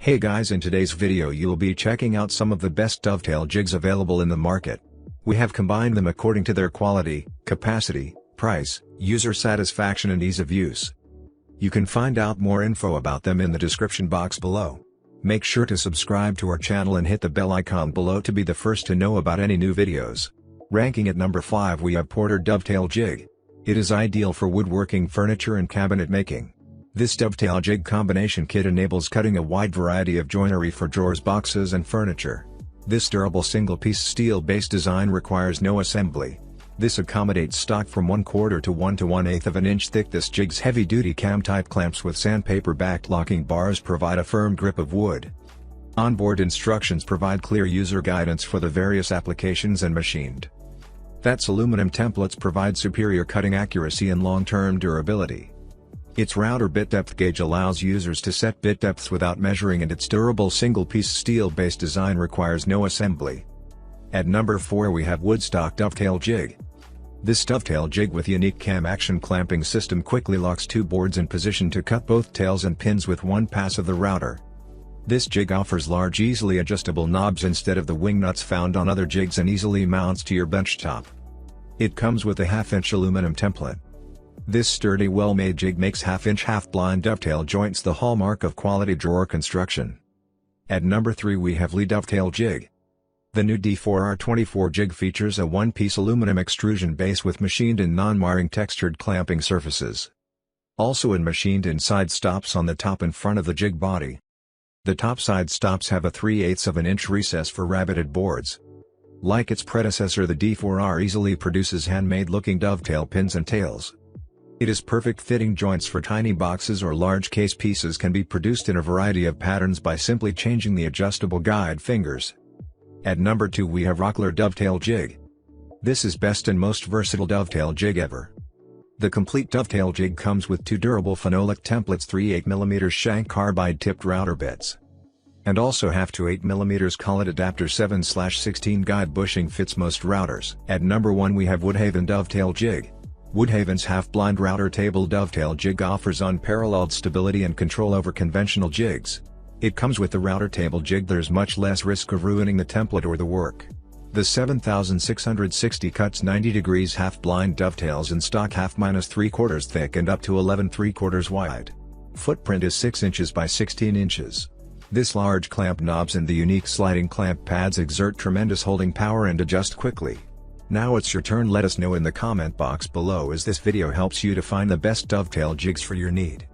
Hey guys, in today's video you'll be checking out some of the best dovetail jigs available in the market. We have combined them according to their quality, capacity, price, user satisfaction and ease of use. You can find out more info about them in the description box below. Make sure to subscribe to our channel and hit the bell icon below to be the first to know about any new videos. Ranking at number 5 we have Porter Dovetail Jig. It is ideal for woodworking, furniture and cabinet making. This Dovetail Jig Combination Kit enables cutting a wide variety of joinery for drawers, boxes and furniture. This durable single-piece steel-based design requires no assembly. This accommodates stock from 1/4 to 1 1/8 of an inch thick. This jig's heavy-duty cam-type clamps with sandpaper-backed locking bars provide a firm grip of wood. Onboard instructions provide clear user guidance for the various applications and machined. That's aluminum templates provide superior cutting accuracy and long-term durability. Its router bit depth gauge allows users to set bit depths without measuring, and its durable single-piece steel-based design requires no assembly. At number 4 we have Woodstock Dovetail Jig. This dovetail jig with unique cam action clamping system quickly locks two boards in position to cut both tails and pins with one pass of the router. This jig offers large easily adjustable knobs instead of the wing nuts found on other jigs and easily mounts to your benchtop. It comes with a 1/2-inch aluminum template. This sturdy well-made jig makes 1/2-inch half-blind dovetail joints the hallmark of quality drawer construction. At number 3 we have Leigh Dovetail Jig. The new D4R24 jig features a one-piece aluminum extrusion base with machined-in non-marring textured clamping surfaces. Also machined in side stops on the top and front of the jig body. The top side stops have a 3/8 of an inch recess for rabbeted boards. Like its predecessor, the D4R easily produces handmade-looking dovetail pins and tails. It is perfect fitting joints for tiny boxes or large case pieces, can be produced in a variety of patterns by simply changing the adjustable guide fingers. At number 2 we have Rockwell Dovetail Jig. This is best and most versatile dovetail jig ever. The complete dovetail jig comes with two durable phenolic templates, 3/8mm shank carbide tipped router bits. And also 1/2 to 8mm collet adapter 7/16 guide bushing fits most routers. At number 1 we have Woodhaven Dovetail Jig. Woodhaven's half-blind router table dovetail jig offers unparalleled stability and control over conventional jigs. It comes with the router table jig. There's much less risk of ruining the template or the work. The 7660 cuts 90 degrees half-blind dovetails in stock 1/2-3/4 thick and up to 11 3/4 wide. Footprint is 6 inches by 16 inches. This large clamp knobs and the unique sliding clamp pads exert tremendous holding power and adjust quickly. Now it's your turn. Let us know in the comment box below as this video helps you to find the best dovetail jigs for your need.